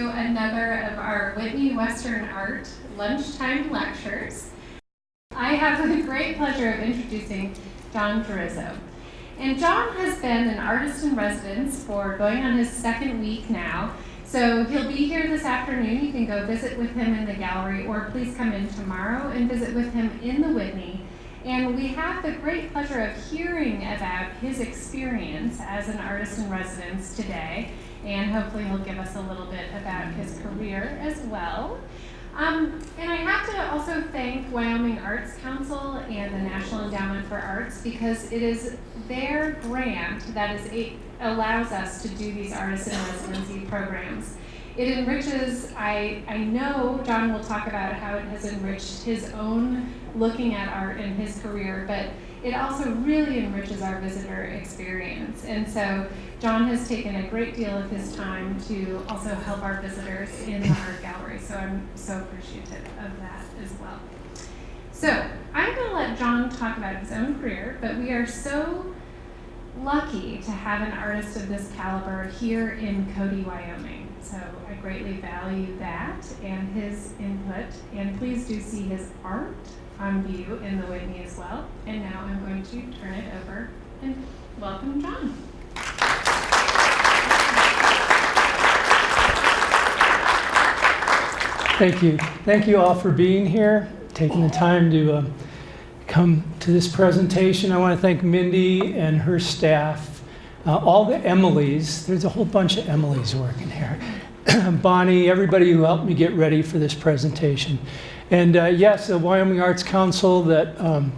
to another of our Whitney Western Art lunchtime lectures. I have the great pleasure of introducing John Giarrizzo. And John has been an artist in residence for going on his second week now. So he'll be here this afternoon. You can go visit with him in the gallery, or please come in tomorrow and visit with him in the Whitney. And we have the great pleasure of hearing about his experience as an artist in residence today. And hopefully he'll give us a little bit about his career as well. And I have to also thank Wyoming Arts Council and the National Endowment for Arts, because it is their grant that allows us to do these artist in residency programs. It enriches, I know John will talk about how it has enriched his own looking at art in his career, but it also really enriches our visitor experience. And so John has taken a great deal of his time to also help our visitors in the art gallery. So I'm so appreciative of that as well. So I'm going to let John talk about his own career, but we are so lucky to have an artist of this caliber here in Cody, Wyoming. So I greatly value that and his input. And please do see his art on view in the Whitney as well. And now I'm going to turn it over and welcome John. Thank you. Thank you all for being here, taking the time to come to this presentation. I want to thank Mindy and her staff, all the Emilys. There's a whole bunch of Emilys working here. Bonnie, everybody who helped me get ready for this presentation. And yes, the Wyoming Arts Council, that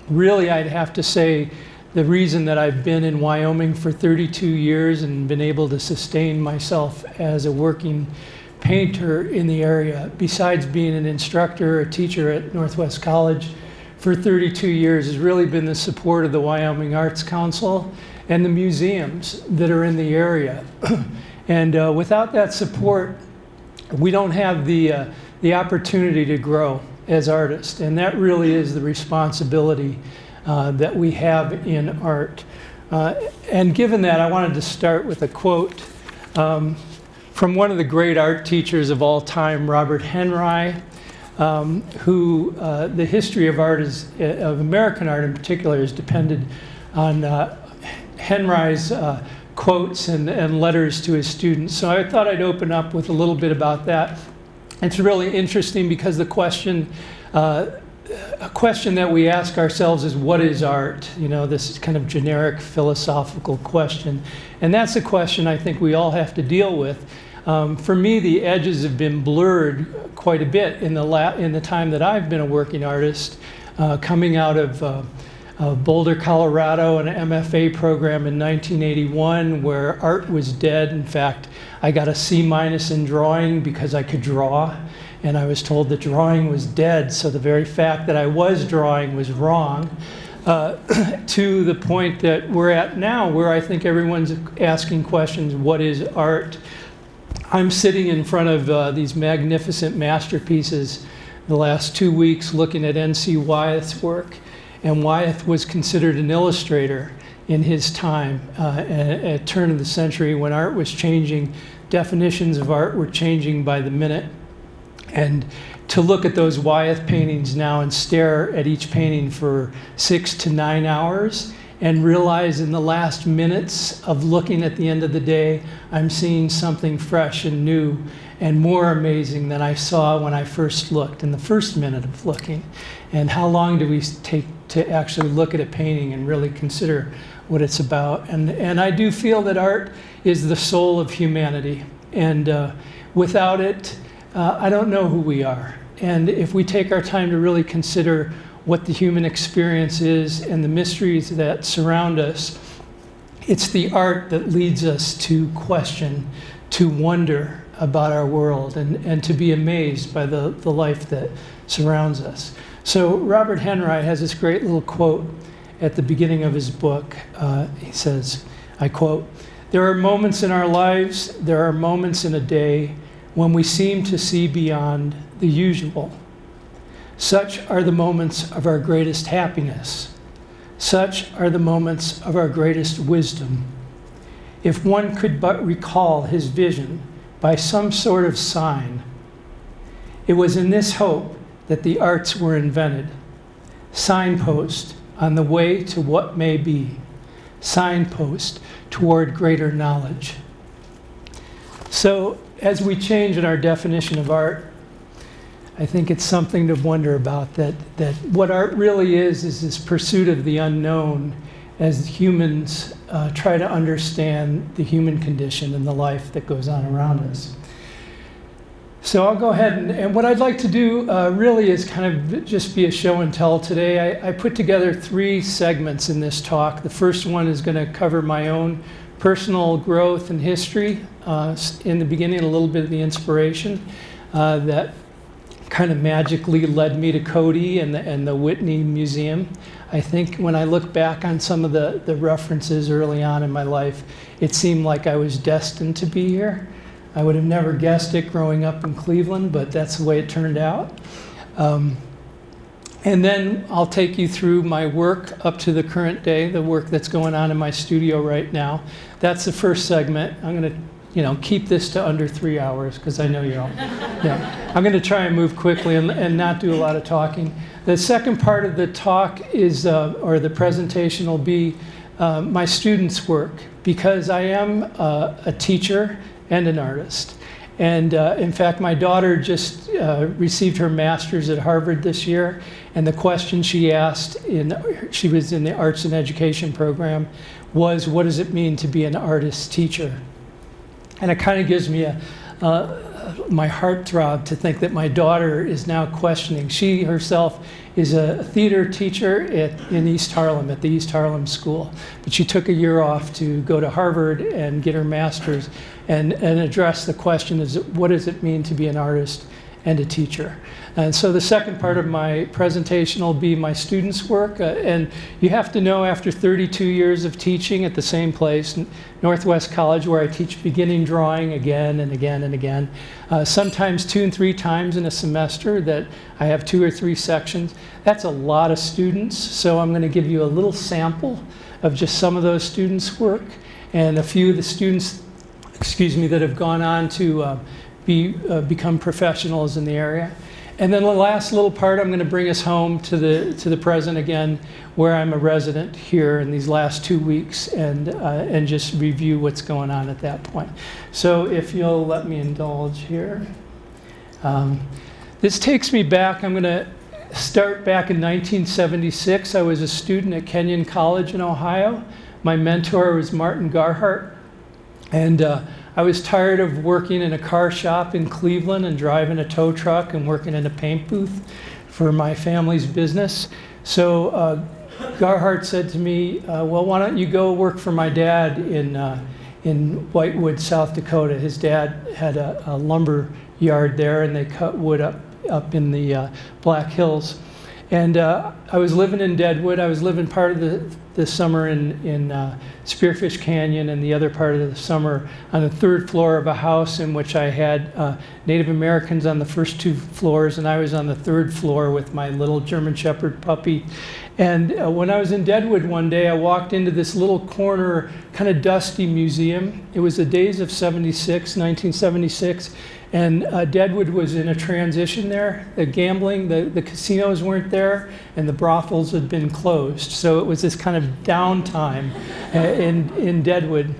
really I'd have to say the reason that I've been in Wyoming for 32 years and been able to sustain myself as a working painter in the area, besides being an instructor, a teacher at Northwest College for 32 years, has really been the support of the Wyoming Arts Council and the museums that are in the area. And without that support, we don't have the opportunity to grow as artists. And that really is the responsibility that we have in art. And given that, I wanted to start with a quote from one of the great art teachers of all time, Robert Henry, who the history of art of American art in particular is depended on Henry's quotes and letters to his students. So I thought I'd open up with a little bit about that. It's really interesting because a question that we ask ourselves is, what is art? You know, this kind of generic philosophical question. And that's a question I think we all have to deal with. For me, the edges have been blurred quite a bit in the time that I've been a working artist, coming out of Boulder, Colorado, an MFA program in 1981 where art was dead. In fact, I got a C- in drawing because I could draw, and I was told that drawing was dead, so the very fact that I was drawing was wrong, to the point that we're at now, where I think everyone's asking questions, what is art? I'm sitting in front of these magnificent masterpieces the last 2 weeks looking at N.C. Wyeth's work. And Wyeth was considered an illustrator in his time, at turn of the century, when art was changing. Definitions of art were changing by the minute. And to look at those Wyeth paintings now and stare at each painting for 6 to 9 hours and realize in the last minutes of looking at the end of the day, I'm seeing something fresh and new and more amazing than I saw when I first looked, in the first minute of looking. And how long do we take to actually look at a painting and really consider what it's about? And I do feel that art is the soul of humanity. And without it, I don't know who we are. And if we take our time to really consider what the human experience is and the mysteries that surround us, it's the art that leads us to question, to wonder about our world, and to be amazed by the life that surrounds us. So Robert Henry has this great little quote at the beginning of his book. He says, I quote, "There are moments in our lives, there are moments in a day when we seem to see beyond the usual. Such are the moments of our greatest happiness. Such are the moments of our greatest wisdom. If one could but recall his vision by some sort of sign. It was in this hope that the arts were invented. Signpost on the way to what may be. Signpost toward greater knowledge. So, as we change in our definition of art, I think it's something to wonder about, that what art really is this pursuit of the unknown as humans try to understand the human condition and the life that goes on around us. So I'll go ahead and what I'd like to do really is kind of just be a show and tell today. I put together 3 segments in this talk. The first one is going to cover my own personal growth and history. In the beginning, a little bit of the inspiration that kind of magically led me to Cody and the Whitney Museum. I think when I look back on some of the references early on in my life, it seemed like I was destined to be here. I would have never guessed it growing up in Cleveland, but that's the way it turned out. And then I'll take you through my work up to the current day, the work that's going on in my studio right now. That's the first segment. I'm going to keep this to under 3 hours because I know you're all. Yeah. I'm going to try and move quickly and not do a lot of talking. The second part of the talk is, or the presentation will be my students' work, because I am a teacher and an artist. And in fact, my daughter just received her master's at Harvard this year, and the question she asked, she was in the Arts and Education program, was, what does it mean to be an artist teacher? And it kind of gives me my heart throb to think that my daughter is now questioning. She herself is a theater teacher in East Harlem, at the East Harlem School. But she took a year off to go to Harvard and get her master's and address the question, what does it mean to be an artist and a teacher? And so the second part of my presentation will be my students' work. And you have to know, after 32 years of teaching at the same place, Northwest College, where I teach beginning drawing again and again and again, sometimes 2 and 3 times in a semester, that I have 2 or 3 sections. That's a lot of students. So I'm going to give you a little sample of just some of those students' work, and a few of the students, that have gone on to become professionals in the area. And then the last little part, I'm going to bring us home to the present again, where I'm a resident here in these last 2 weeks, and just review what's going on at that point. So if you'll let me indulge here. This takes me back. I'm going to start back in 1976. I was a student at Kenyon College in Ohio. My mentor was Martin Garhart. And I was tired of working in a car shop in Cleveland and driving a tow truck and working in a paint booth for my family's business. So Garhart said to me, well, why don't you go work for my dad in Whitewood, South Dakota. His dad had a lumber yard there, and they cut wood up in the Black Hills. And I was living in Deadwood. I was living part of the summer in Spearfish Canyon, and the other part of the summer on the 3rd floor of a house in which I had Native Americans on the first 2 floors, and I was on the 3rd floor with my little German Shepherd puppy. And when I was in Deadwood one day, I walked into this little corner, kind of dusty museum. It was the days of 1976. And Deadwood was in a transition there. The gambling, the casinos weren't there, and the brothels had been closed. So it was this kind of downtime in Deadwood.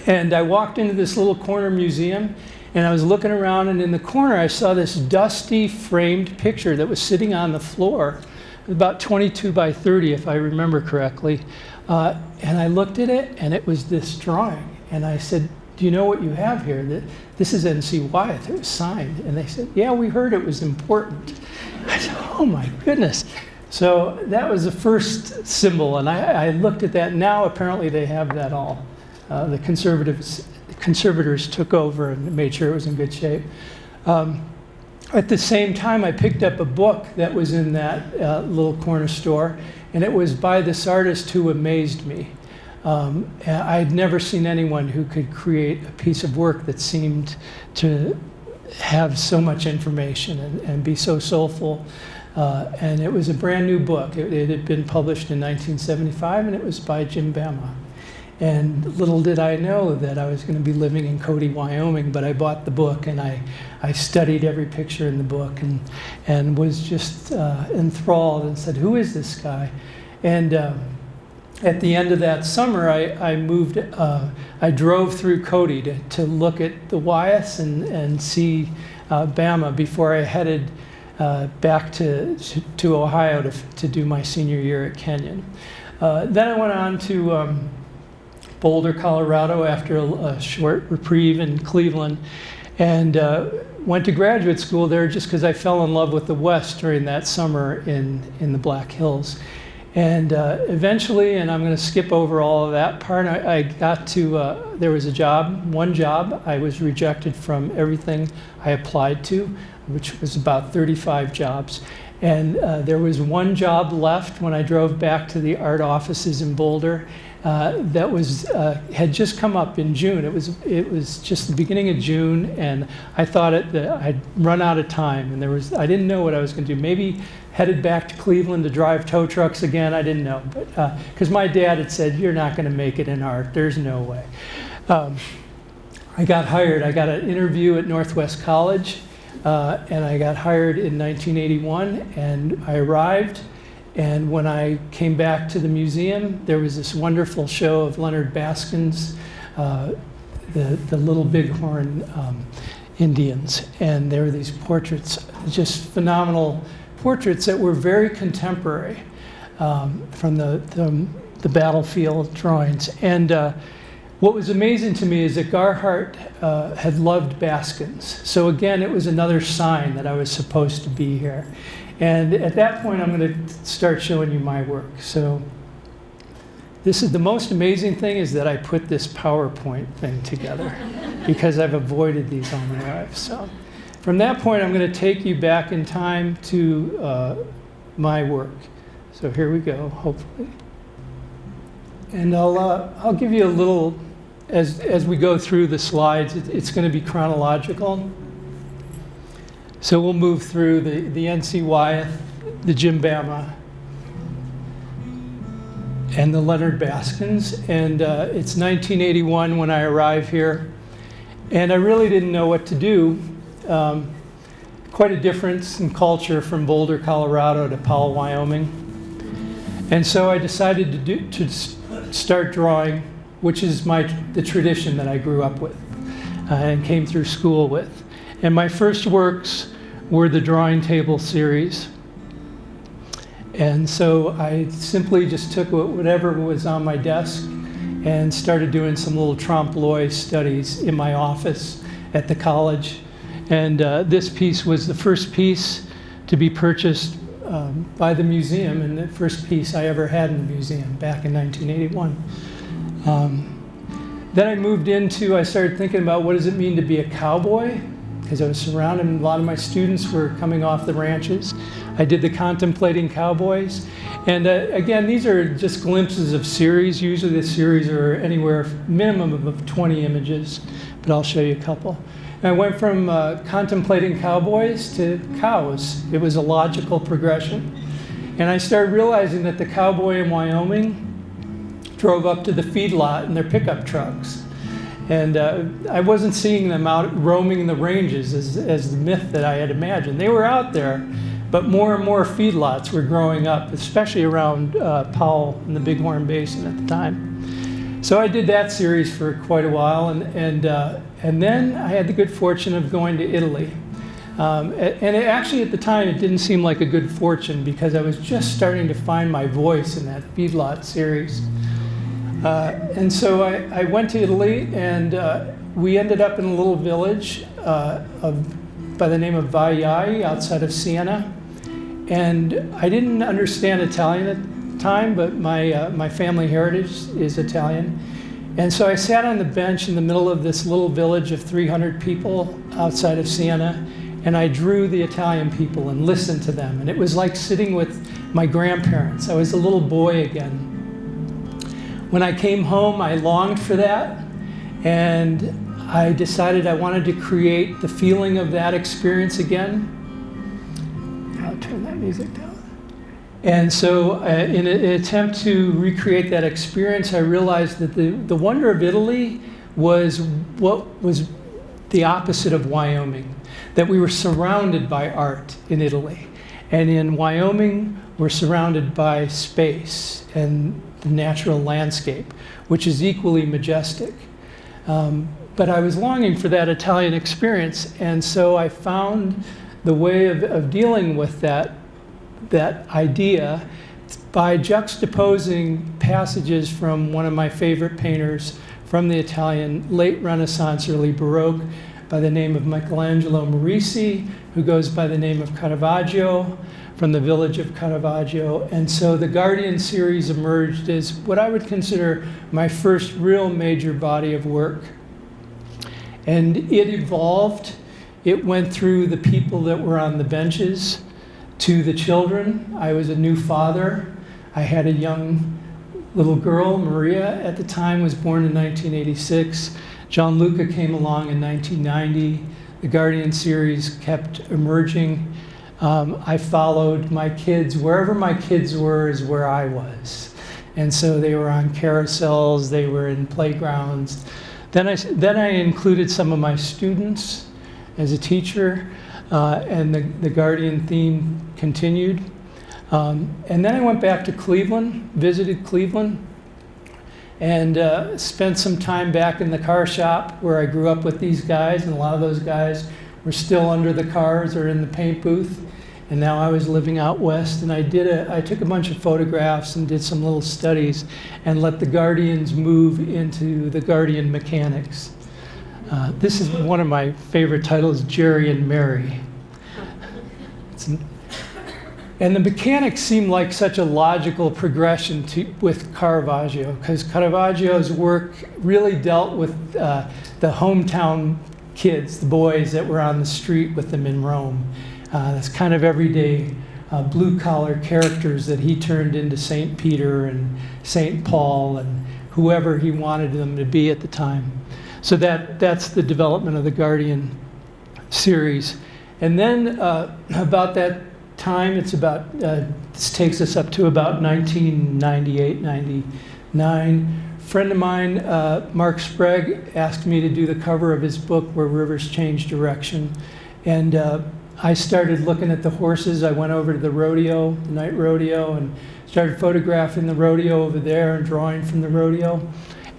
And I walked into this little corner museum, and I was looking around, and in the corner I saw this dusty framed picture that was sitting on the floor, about 22 by 30, if I remember correctly. And I looked at it, and it was this drawing. And I said, do you know what you have here? This is N.C. Wyeth. It was signed. And they said, yeah, we heard it was important. I said, oh my goodness. So that was the first symbol. And I looked at that. Now apparently they have that all. The conservators took over and made sure it was in good shape. At the same time, I picked up a book that was in that little corner store. And it was by this artist who amazed me. I'd never seen anyone who could create a piece of work that seemed to have so much information and be so soulful. And it was a brand new book. It had been published in 1975, and it was by Jim Bama. And little did I know that I was going to be living in Cody, Wyoming, but I bought the book and I studied every picture in the book and was just enthralled and said, who is this guy? And at the end of that summer, I drove through Cody to look at the Wyeths and see Bama before I headed back to Ohio to do my senior year at Kenyon. Then I went on to Boulder, Colorado after a short reprieve in Cleveland, and went to graduate school there just because I fell in love with the West during that summer in the Black Hills. And eventually, and I'm going to skip over all of that part, I got to, there was one job. I was rejected from everything I applied to, which was about 35 jobs. And there was one job left when I drove back to the art offices in Boulder that had just come up in June. It was just the beginning of June, and I thought I'd run out of time, and I didn't know what I was going to do. Maybe headed back to Cleveland to drive tow trucks again. I didn't know, but because my dad had said, "You're not going to make it in art. There's no way." I got hired. I got an interview at Northwest College, and I got hired in 1981, and I arrived. And when I came back to the museum, there was this wonderful show of Leonard Baskin's the Little Bighorn Indians. And there were these portraits, just phenomenal portraits that were very contemporary from the battlefield drawings. And what was amazing to me is that Garhart had loved Baskins. So again, it was another sign that I was supposed to be here. And at that point, I'm going to start showing you my work. So this is the most amazing thing, is that I put this PowerPoint thing together because I've avoided these all my life. So from that point, I'm going to take you back in time to my work. So here we go, hopefully. And I'll give you a little, as we go through the slides, it's going to be chronological. So we'll move through the N.C. Wyeth, the Jim Bama, and the Leonard Baskins. And it's 1981 when I arrive here. And I really didn't know what to do. Quite a difference in culture from Boulder, Colorado to Powell, Wyoming. And so I decided to start drawing, which is the tradition that I grew up with and came through school with. And my first works were the drawing table series. And so I simply just took whatever was on my desk and started doing some little trompe-l'oeil studies in my office at the college. And this piece was the first piece to be purchased by the museum, and the first piece I ever had in the museum back in 1981. Then I started thinking about what does it mean to be a cowboy, because I was surrounded, and a lot of my students were coming off the ranches. I did the Contemplating Cowboys. And again, these are just glimpses of series. Usually the series are anywhere, minimum of 20 images, but I'll show you a couple. And I went from Contemplating Cowboys to cows. It was a logical progression. And I started realizing that the cowboy in Wyoming drove up to the feedlot in their pickup trucks. And I wasn't seeing them out roaming the ranges as the myth that I had imagined. They were out there, but more and more feedlots were growing up, especially around Powell and the Bighorn Basin at the time. So I did that series for quite a while, and then I had the good fortune of going to Italy. Actually, at the time, it didn't seem like a good fortune because I was just starting to find my voice in that feedlot series. And so I went to Italy, and we ended up in a little village by the name of Vaiai outside of Siena. And I didn't understand Italian at the time, but my family heritage is Italian. And so I sat on the bench in the middle of this little village of 300 people outside of Siena, and I drew the Italian people and listened to them. And it was like sitting with my grandparents. I was a little boy again. When I came home, I longed for that, and I decided I wanted to create the feeling of that experience again. I'll turn that music down. And so in an attempt to recreate that experience, I realized that the wonder of Italy was what was the opposite of Wyoming, that we were surrounded by art in Italy. And in Wyoming, we're surrounded by space and the natural landscape, which is equally majestic. But I was longing for that Italian experience, and so I found the way of dealing with that idea by juxtaposing passages from one of my favorite painters from the Italian late Renaissance, early Baroque, by the name of Michelangelo Merisi, who goes by the name of Caravaggio, from the village of Caravaggio. And so the Guardian series emerged as what I would consider my first real major body of work. And it evolved. It went through the people that were on the benches to the children. I was a new father. I had a young little girl, Maria, at the time, was born in 1986. Gianluca came along in 1990. The Guardian series kept emerging. I followed my kids. Wherever my kids were is where I was. And so they were on carousels, they were in playgrounds. Then I included some of my students as a teacher, and the Guardian theme continued. And then I went back to Cleveland, visited Cleveland, and spent some time back in the car shop where I grew up with these guys, and a lot of those guys were still under the cars or in the paint booth. And now I was living out west, and I took a bunch of photographs and did some little studies and let the Guardians move into the Guardian mechanics. This is one of my favorite titles, Jerry and Mary. And the mechanics seem like such a logical progression with Caravaggio, because Caravaggio's work really dealt with the hometown kids, the boys that were on the street with them in Rome. That's kind of everyday blue-collar characters that he turned into St. Peter and St. Paul and whoever he wanted them to be at the time. So that's the development of the Guardian series. And then about that time, this takes us up to about 1998, 99. A friend of mine, Mark Sprague, asked me to do the cover of his book, Where Rivers Change Direction. And I started looking at the horses. I went over to the rodeo, the night rodeo, and started photographing the rodeo over there and drawing from the rodeo.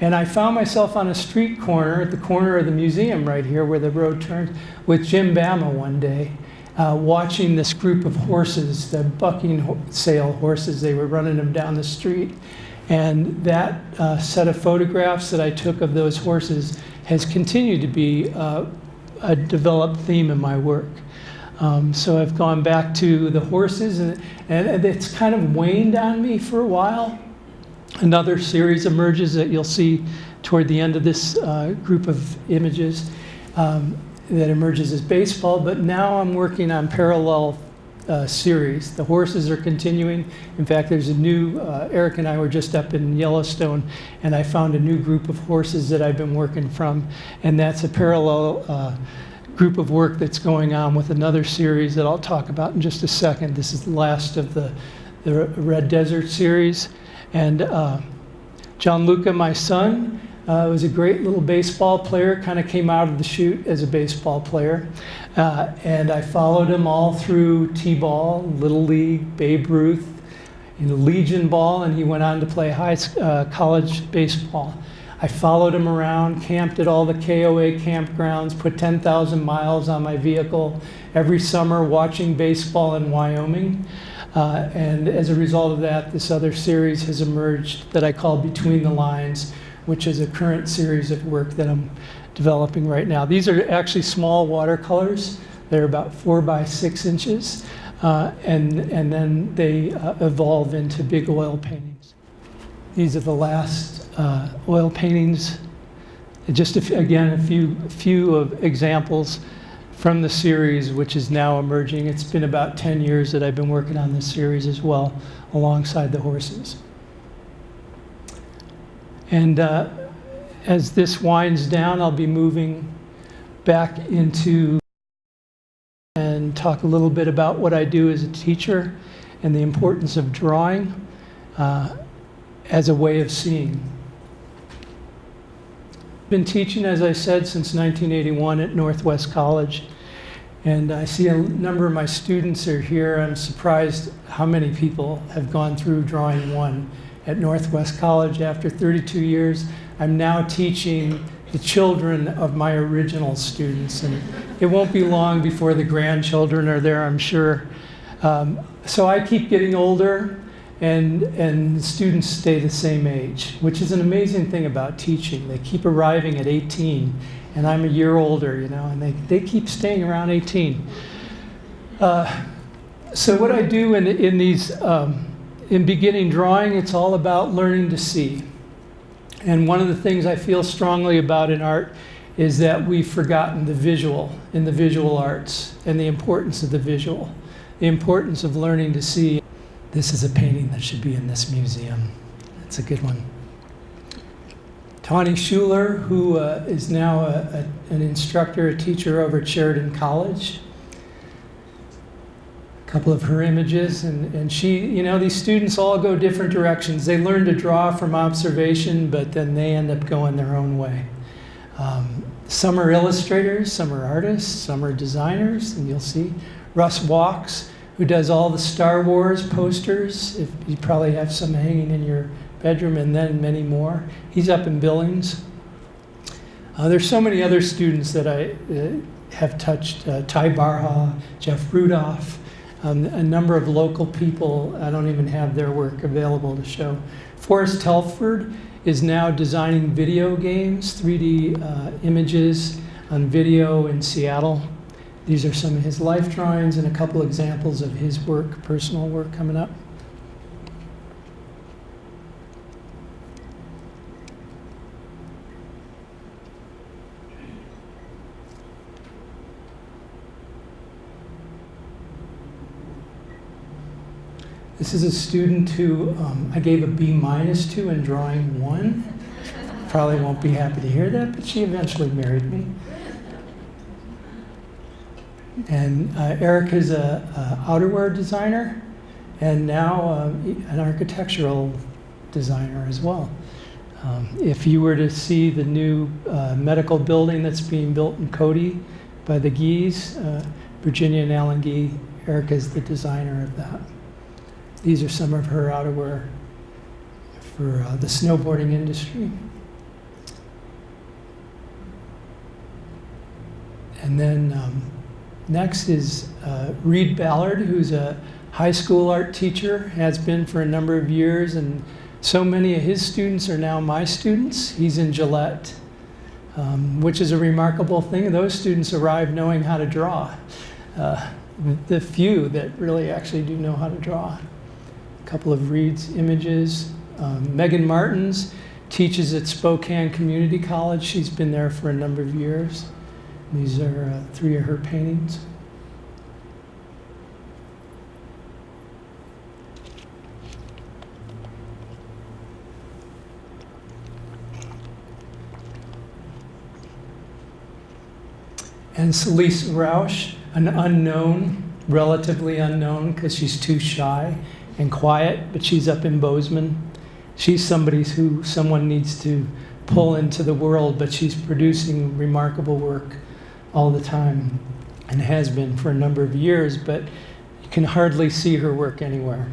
And I found myself on a street corner at the corner of the museum right here where the road turns with Jim Bama one day, watching this group of horses, the bucking sale horses. They were running them down the street. And that set of photographs that I took of those horses has continued to be a developed theme in my work. So I've gone back to the horses, and it's kind of waned on me for a while. Another series emerges that you'll see toward the end of this group of images that emerges as baseball, but now I'm working on parallel series. The horses are continuing. In fact, there's a new, Eric and I were just up in Yellowstone, and I found a new group of horses that I've been working from, and that's a parallel group of work that's going on with another series that I'll talk about in just a second. This is the last of the Red Desert series. And Gianluca, my son, was a great little baseball player, kind of came out of the chute as a baseball player. And I followed him all through T-ball, Little League, Babe Ruth, Legion ball, and he went on to play college baseball. I followed him around, camped at all the KOA campgrounds, put 10,000 miles on my vehicle every summer watching baseball in Wyoming. And as a result of that, this other series has emerged that I call Between the Lines, which is a current series of work that I'm developing right now. These are actually small watercolors. They're about 4 by 6 inches. And then they evolve into big oil paintings. These are the last oil paintings. Just again, a few of examples from the series, which is now emerging. It's been about 10 years that I've been working on this series as well, alongside the horses. And as this winds down, I'll be moving back into and talk a little bit about what I do as a teacher and the importance of drawing as a way of seeing. Been teaching, as I said, since 1981 at Northwest College, and I see a number of my students are here. I'm surprised how many people have gone through Drawing 1 at Northwest College. After 32 years, I'm now teaching the children of my original students, and it won't be long before the grandchildren are there, I'm sure. So I keep getting older, and students stay the same age, which is an amazing thing about teaching. They keep arriving at 18, and I'm a year older, you know, and they keep staying around 18. So what I do in these, in beginning drawing, it's all about learning to see. And one of the things I feel strongly about in art is that we've forgotten the visual in the visual arts and the importance of the visual, the importance of learning to see. This is a painting that should be in this museum. It's a good one. Tawny Schuler, who is now an instructor, a teacher over at Sheridan College. A couple of her images, and she, you know, these students all go different directions. They learn to draw from observation, but then they end up going their own way. Some are illustrators, some are artists, some are designers, and you'll see Russ Walks, who does all the Star Wars posters. If you probably have some hanging in your bedroom, and then many more. He's up in Billings. There's so many other students that I have touched. Ty Barha, Jeff Rudolph, a number of local people. I don't even have their work available to show. Forrest Telford is now designing video games, 3D images on video in Seattle. These are some of his life drawings and a couple examples of his work, personal work coming up. This is a student who I gave a B- to in Drawing 1. Probably won't be happy to hear that, but she eventually married me. And Erica's an outerwear designer, and now an architectural designer as well. If you were to see the new medical building that's being built in Cody by the Gees, Virginia and Alan Gee, Erica's the designer of that. These are some of her outerwear for the snowboarding industry. And then next is Reed Ballard, who's a high school art teacher, has been for a number of years, and so many of his students are now my students. He's in Gillette, which is a remarkable thing. Those students arrive knowing how to draw. The few that really actually do know how to draw. A couple of Reed's images. Megan Martins teaches at Spokane Community College. She's been there for a number of years. These are 3 of her paintings. And Celise Roush, an unknown, relatively unknown, because she's too shy and quiet, but she's up in Bozeman. She's somebody who someone needs to pull into the world, but she's producing remarkable work all the time and has been for a number of years, but you can hardly see her work anywhere.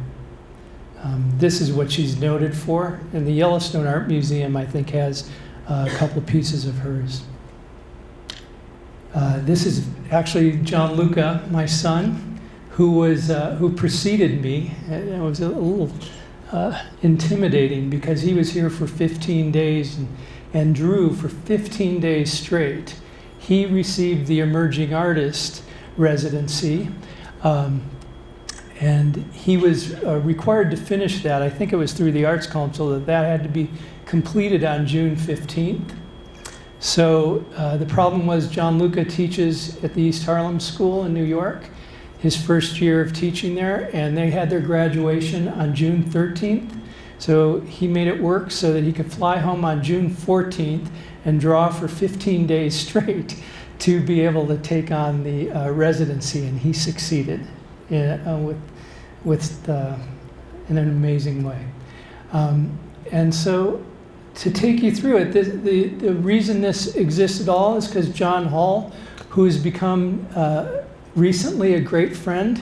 This is what she's noted for, and the Yellowstone Art Museum, I think, has a couple of pieces of hers. This is actually John Luca, my son, who preceded me. It was a little intimidating because he was here for 15 days and drew for 15 days straight. He received the Emerging Artist residency, and he was required to finish that. I think it was through the Arts Council that had to be completed on June 15th. So the problem was John Luca teaches at the East Harlem School in New York, his first year of teaching there, and they had their graduation on June 13th. So he made it work so that he could fly home on June 14th and draw for 15 days straight to be able to take on the residency, and he succeeded with in an amazing way. And so to take you through it, the reason this exists at all is because John Hall, who has become recently a great friend,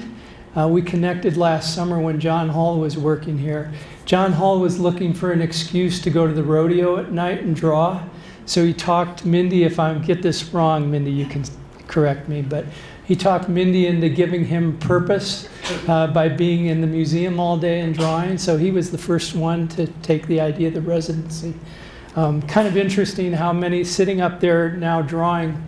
we connected last summer when John Hall was working here. John Hall was looking for an excuse to go to the rodeo at night and draw. So he talked Mindy, if I get this wrong, Mindy, you can correct me, but he talked Mindy into giving him purpose by being in the museum all day and drawing. So he was the first one to take the idea of the residency. Kind of interesting how many sitting up there now drawing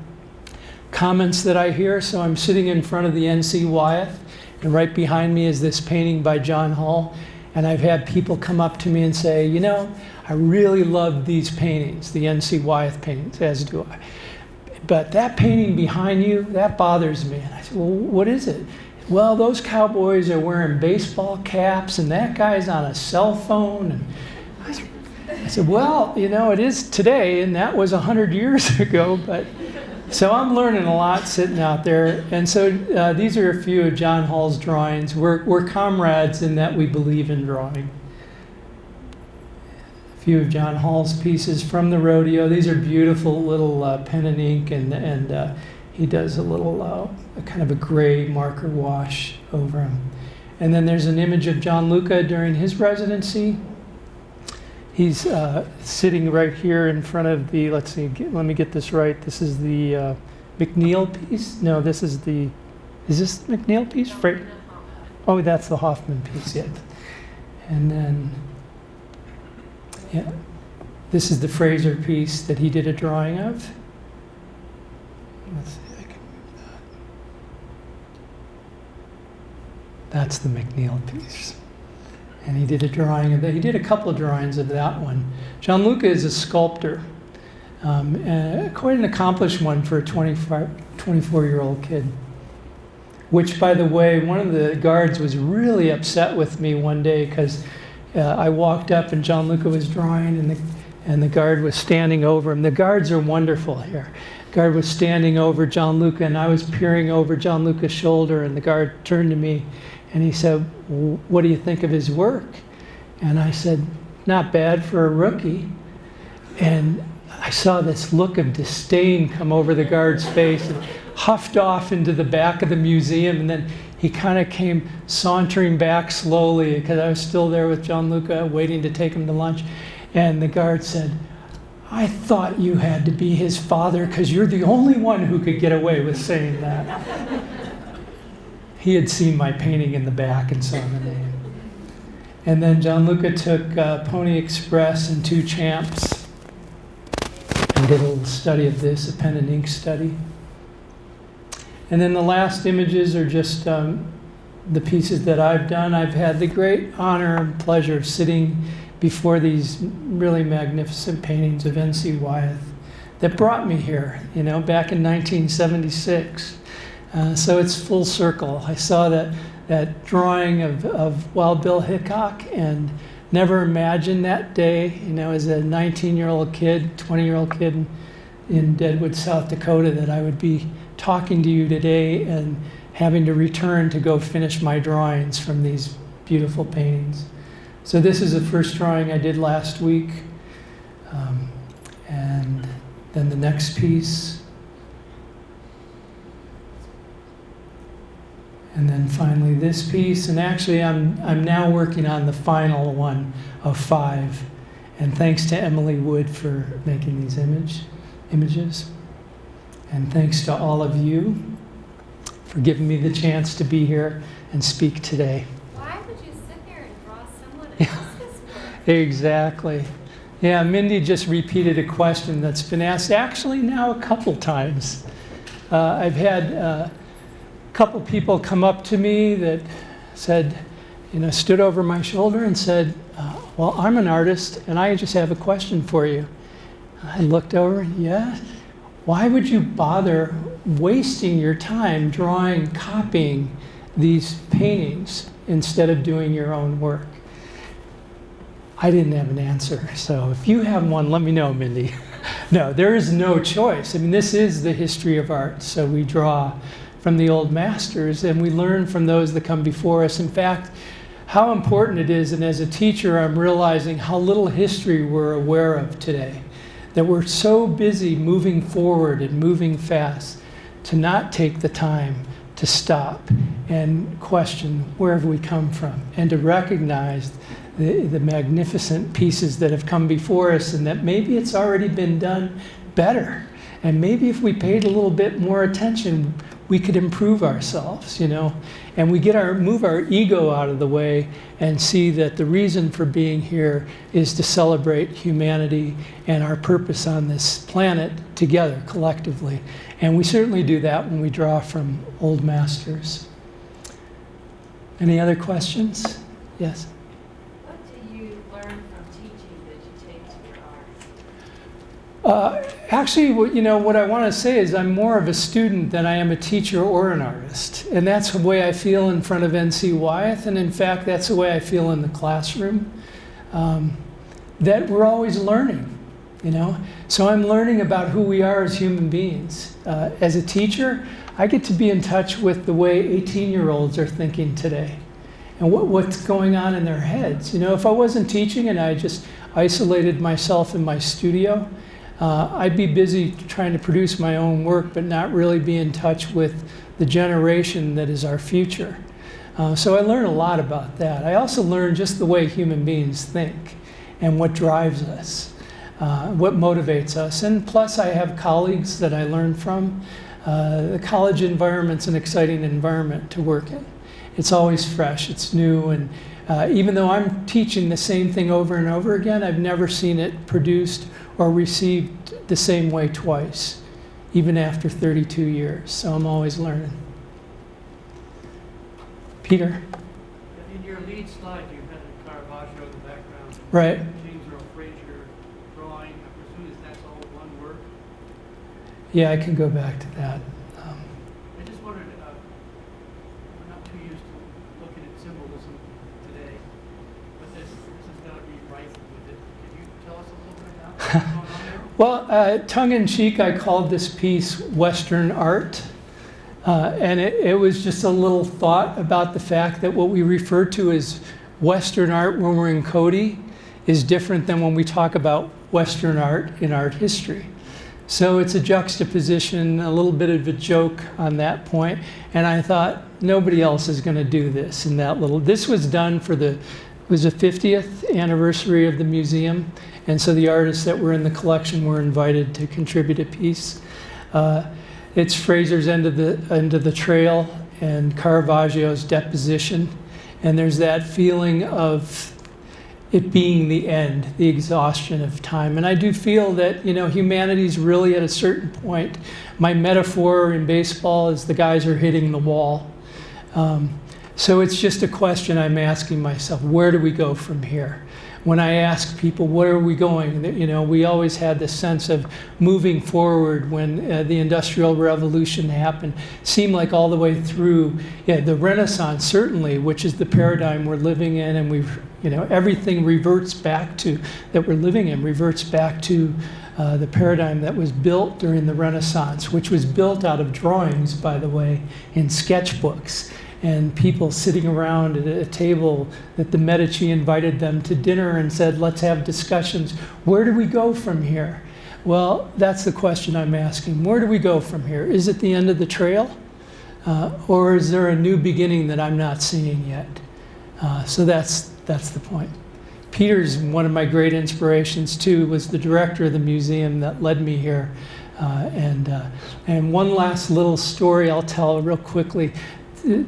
comments that I hear. So I'm sitting in front of the N.C. Wyeth, and right behind me is this painting by John Hall. And I've had people come up to me and say, you know, I really love these paintings, the N.C. Wyeth paintings, as do I. But that painting behind you, that bothers me. And I said, well, what is it? Well, those cowboys are wearing baseball caps, and that guy's on a cell phone. And I said, well, you know, it is today, and that was 100 years ago. But so I'm learning a lot sitting out there. And so these are a few of John Hall's drawings. We're comrades in that we believe in drawing. A few of John Hall's pieces from the rodeo. These are beautiful little pen and ink, and he does a little a kind of a gray marker wash over them. And then there's an image of John Luca during his residency. He's sitting right here in front of the, let's see, let me get this right. This is the McNeil piece. No, this is this the McNeil piece? Oh, that's the Hoffman piece, yeah. And then, yeah, this is the Fraser piece that he did a drawing of. Let's see, I can move that. That's the McNeil piece. And he did a drawing of that. He did a couple of drawings of that one. John Luca is a sculptor, and quite an accomplished one for a 24-year-old kid. Which, by the way, one of the guards was really upset with me one day because I walked up and John Luca was drawing, and the guard was standing over him. The guards are wonderful here. The guard was standing over John Luca, and I was peering over John Luca's shoulder, and the guard turned to me and he said, what do you think of his work? And I said, not bad for a rookie. And I saw this look of disdain come over the guard's face and huffed off into the back of the museum, and then he kind of came sauntering back slowly because I was still there with John Luca waiting to take him to lunch. And the guard said, I thought you had to be his father because you're the only one who could get away with saying that. He had seen my painting in the back and saw the name. And then John Luca took Pony Express and Two Champs and did a little study of this, a pen and ink study. And then the last images are just the pieces that I've done. I've had the great honor and pleasure of sitting before these really magnificent paintings of N.C. Wyeth that brought me here, you know, back in 1976. So it's full circle. I saw that drawing of Wild Bill Hickok and never imagined that day, you know, as a 19-year-old kid, 20-year-old kid in Deadwood, South Dakota, that I would be talking to you today and having to return to go finish my drawings from these beautiful paintings. So this is the first drawing I did last week. And then the next piece. And then finally this piece, and actually I'm now working on the final one of 5. And thanks to Emily Wood for making these images. And thanks to all of you for giving me the chance to be here and speak today. Why would you sit there and draw someone else's work? Exactly. Yeah, Mindy just repeated a question that's been asked actually now a couple times. I've had couple people come up to me that said, you know, stood over my shoulder and said, well, I'm an artist and I just have a question for you. I looked over, yeah, why would you bother wasting your time drawing, copying these paintings instead of doing your own work? I didn't have an answer, so if you have one, let me know, Mindy. No, there is no choice. I mean, this is the history of art, so we draw from the old masters, and we learn from those that come before us. In fact, how important it is, and as a teacher, I'm realizing how little history we're aware of today, that we're so busy moving forward and moving fast to not take the time to stop and question where have we come from, and to recognize the magnificent pieces that have come before us, and that maybe it's already been done better. And maybe if we paid a little bit more attention, we could improve ourselves, you know. And we move our ego out of the way and see that the reason for being here is to celebrate humanity and our purpose on this planet together, collectively. And we certainly do that when we draw from old masters. Any other questions? Yes? What do you learn from teaching that you take to your art? Actually, what I want to say is I'm more of a student than I am a teacher or an artist. And that's the way I feel in front of N.C. Wyeth. And in fact, that's the way I feel in the classroom. That we're always learning, you know. So I'm learning about who we are as human beings. As a teacher, I get to be in touch with the way 18-year-olds are thinking today and what's going on in their heads. You know, if I wasn't teaching and I just isolated myself in my studio, I'd be busy trying to produce my own work, but not really be in touch with the generation that is our future. So I learn a lot about that. I also learn just the way human beings think and what drives us, what motivates us. And plus I have colleagues that I learn from. The college environment's an exciting environment to work in. It's always fresh, it's new, and even though I'm teaching the same thing over and over again, I've never seen it produced or received the same way twice, even after 32 years. So I'm always learning. Peter? In your lead slide, you had a Caravaggio in the background. Right. James Earl Fraser drawing. I presume that's all one work. Yeah, I can go back to that. I just wondered, we're not too used to looking at symbolism today, but this is going to be rife with it. Can you tell us a little bit about what's going on there? Well, tongue-in-cheek, I called this piece Western art. And it was just a little thought about the fact that what we refer to as Western art when we're in Cody is different than when we talk about Western art in art history. So it's a juxtaposition, a little bit of a joke on that point. And I thought, nobody else is going to do this in that little. This was done for it was the 50th anniversary of the museum. And so the artists that were in the collection were invited to contribute a piece. It's Fraser's end of the trail and Caravaggio's deposition. And there's that feeling of it being the end, the exhaustion of time. And I do feel that, you know, humanity's really at a certain point. My metaphor in baseball is the guys are hitting the wall. So it's just a question I'm asking myself, where do we go from here? When I ask people, where are we going? You know, we always had this sense of moving forward when the Industrial Revolution happened. Seemed like all the way through the Renaissance, certainly, which is the paradigm we're living in, and everything reverts back to, that we're living in, reverts back to the paradigm that was built during the Renaissance, which was built out of drawings, by the way, in sketchbooks. And people sitting around at a table that the Medici invited them to dinner and said, let's have discussions. Where do we go from here? Well, that's the question I'm asking. Where do we go from here? Is it the end of the trail? Or is there a new beginning that I'm not seeing yet? So that's the point. Peter's one of my great inspirations too, was the director of the museum that led me here. And one last little story I'll tell real quickly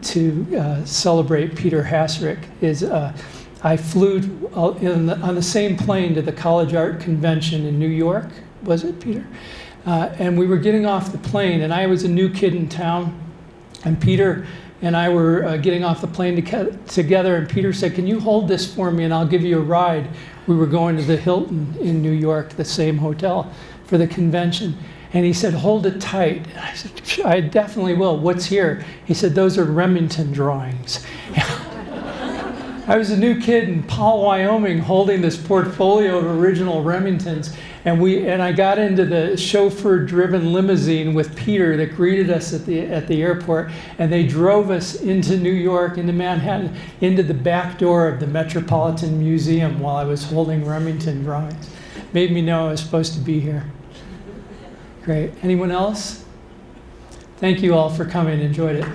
to celebrate Peter Hasrick is I flew on the same plane to the College Art Convention in New York, was it, Peter? And we were getting off the plane, and I was a new kid in town, and Peter and I were getting off the plane together, and Peter said, can you hold this for me and I'll give you a ride? We were going to the Hilton in New York, the same hotel, for the convention. And he said, hold it tight. And I said, I definitely will. What's here? He said, those are Remington drawings. I was a new kid in Powell, Wyoming, holding this portfolio of original Remingtons. And I got into the chauffeur-driven limousine with Peter that greeted us at the airport, and they drove us into New York, into Manhattan, into the back door of the Metropolitan Museum while I was holding Remington drawings. Made me know I was supposed to be here. Great. Anyone else? Thank you all for coming. Enjoyed it.